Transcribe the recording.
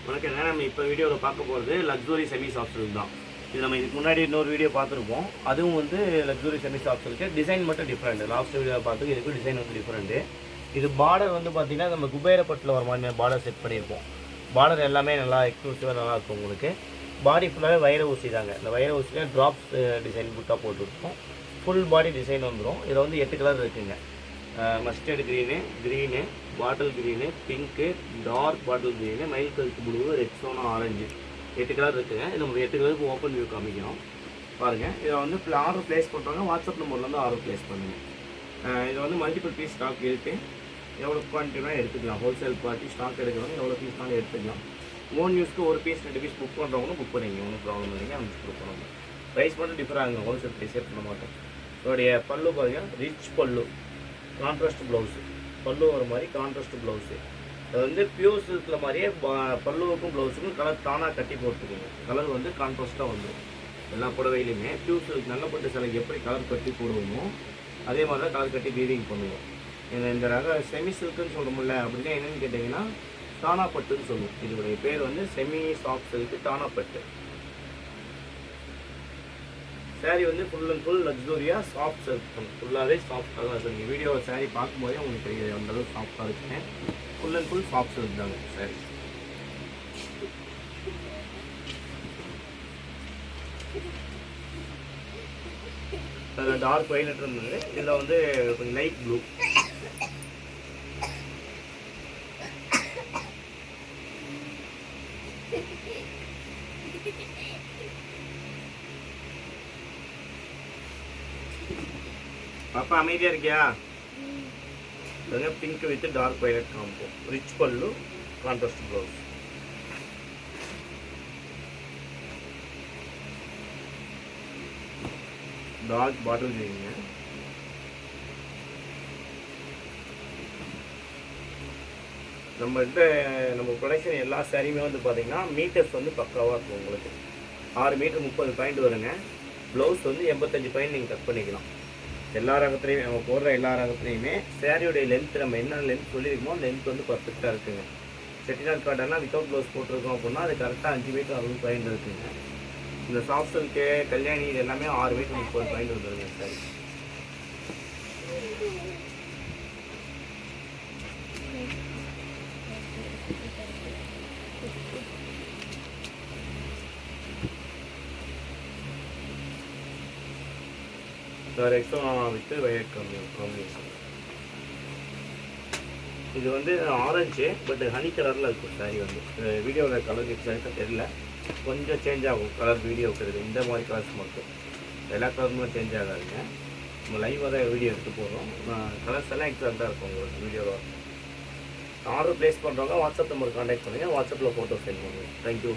வணக்கம். நம்ம இப்போ வீடியோவில் பார்க்க போகிறது லக்ஸுரி செமி சாஃப்ட் சில்க் தான். இது நம்ம இதுக்கு முன்னாடி இன்னொரு வீடியோ பார்த்துருப்போம். அதுவும் வந்து luxury semi soft silk. Design மட்டும் டிஃப்ரெண்ட். லாஸ்ட் வீடியோ பார்த்துக்கு இதுக்கு டிசைன் வந்து டிஃப்ரெண்ட்டு. இது பார்டர் வந்து பார்த்திங்கன்னா நம்ம குபேரப்பட்டில் வர மாதிரி பார்டர் செட் பண்ணியிருப்போம். பார்டர் எல்லாமே நல்லா எக்ஸ்க்ளூசிவாக நல்லா இருக்கும். உங்களுக்கு பாடி ஃபுல்லாகவே வைர ஊசி தாங்க. இந்த வைர ஊசியில் ட்ராப்ஸ் டிசைன் புட்டாக போட்டுருக்கோம். ஃபுல் பாடி டிசைன் வந்துடும். இதில் வந்து 8 கலர் இருக்குங்க. Mustard green, bottle green, pink, dark bottle green, மயில் கழுத்து ப்ளூ, ரெட் சோனா ஆரஞ்சு, 8 கலர் இருக்குங்க. இது நம்ம 8 கலருக்கு ஓப்பன் வியூ காமிக்கிறோம் பாருங்கள். இதை வந்து ஆர்டர் ப்ளேஸ் பண்ணுறாங்க. வாட்ஸ்அப் நம்பர்லேருந்து ஆர்டர் ப்ளேஸ் பண்ணுங்கள். இதை வந்து மல்டிபிள் பீஸ் ஸ்டாக் இருக்குது. எவ்வளோ குவான்டிட்டினா எடுத்துக்கலாம். ஹோல்சேல் பார்ட்டி ஸ்டாக் எடுக்கிறவங்க எவ்வளோ பீஸ்னாலும் எடுத்துக்கலாம். ஓன் யூஸ்க்கு ஒரு பீஸ் 2 பீஸ் புக் பண்ணுறவங்களும் புக் பண்ணிங்க. ஒன்றும் ப்ராப்ளம் இல்லைங்க. அனுப்பிச்சு கொடுக்குறோங்க. ப்ரைஸ் மட்டும் டிஃபர் ஆகுங்க. ஹோல்சேல் ப்ரைஸே பண்ண மாட்டோம். இதோடைய பல்லு பாருங்கள், ரிச் பல்லு, கான்ட்ராஸ்ட் ப்ளவுஸு. பல்லு வர மாதிரி கான்ட்ராஸ்ட் ப்ளவுஸு. அது வந்து பியூர் சில்கில் மாதிரியே பல்லுவுக்கும் ப்ளவுஸுக்கும் கலர் தானாக கட்டி போட்டுருக்குங்க. கலர் வந்து கான்ட்ராஸ்ட்டாக வந்துடும் எல்லா புடவையிலையுமே. பியூர் சில்க் நல்ல பட்டு சிலைக்கு எப்படி கலர் கட்டி போடுவோமோ அதே மாதிரி தான் கலர் கட்டி வீவிங் பண்ணுவோம். இந்த ரக செமி சில்க்குன்னு சொல்கிறோம்ல, அப்படின்னா என்னென்னு கேட்டிங்கன்னா டானா பட்டுன்னு சொல்லுவோம். இதோடைய பேர் வந்து செமி சாஃப்ட் சில்க்கு டானா பட்டு. சாரீ வந்து ஃபுல் அண்ட் ஃபுல் லக்ஸூரியாக சாஃப்ட் இருக்கும். ஃபுல்லாகவே சாஃப்டாக தான் இருக்குது. நீங்கள் வீடியோ சாரீ பார்க்கும்போதே உங்களுக்கு தெரியுது அந்தளவுக்கு சாஃப்டாக இருக்குங்க. Full and full soft silk தாங்க சாரீ. அதில் டார்க் வைலட் இருந்தது. இதில் வந்து கொஞ்சம் லைட் ப்ளூ. பாப்பா அமைதியாக இருக்கியா? Pink with dark violet combo. Rich பல்லு, கான்ட்ராஸ்ட் ப்ளவுஸ். டார்க் பாட்டில் கிரீனுங்க. நம்ம ப்ரொடக்ஷன் எல்லா சாரியுமே வந்து பார்த்தீங்கன்னா மீட்டர்ஸ் வந்து பக்காவாக இருக்கும். உங்களுக்கு 6 மீட்டர் 30 பாயிண்ட் வருங்க. ப்ளவுஸ் வந்து 85 பாயிண்ட் நீங்கள் கட் பண்ணிக்கலாம். எல்லா ரகத்துலையுமே நம்ம போடுற எல்லா ரகத்துலையுமே சாரியோடைய லென்த் நம்ம என்ன லென்த் சொல்லியிருக்கோமோ லென்த் வந்து பர்ஃபெக்டாக இருக்குங்க. செட்டிநாட் காட்டன்லாம் வித்தவுட் ப்ளவுஸ் போட்டிருக்கோம் அப்படின்னா அது கரெக்டாக 5 மீட்டர் 60 பாயிண்ட் இருக்குங்க. இந்த சாஃப்ட் சில்க்கு, கல்யாணி இது எல்லாமே 6 மீட்டர் 30 பாயிண்ட் வந்துடுங்க sorry. Rexona with violet combination. இது வந்து ஆரஞ்சு பட் ஹனி கலரில் இருக்கும் சாரி. வந்து வீடியோவில் கலர் எக்ஸாக்டாக தெரியல, கொஞ்சம் சேஞ்ச் ஆகும் கலர் வீடியோவுக்கு. இருக்குது இந்த மாதிரி கலர்ஸ் மட்டும், எல்லா கலருமே சேஞ்ச் ஆகாதுங்க. நம்ம லைவாக தான் வீடியோ எடுத்து போடுறோம். கலர்ஸ் எல்லாம் எக்ஸாக்டாக இருக்கும் உங்களுக்கு வீடியோவில். ஆர்டர் ப்ளேஸ் பண்ணுறவங்க வாட்ஸ்அப் நம்பர் கான்டாக்ட் பண்ணுங்கள். வாட்ஸ்அப்பில் ஃபோட்டோ சென்ட் பண்ணுங்கள். தேங்க்யூ.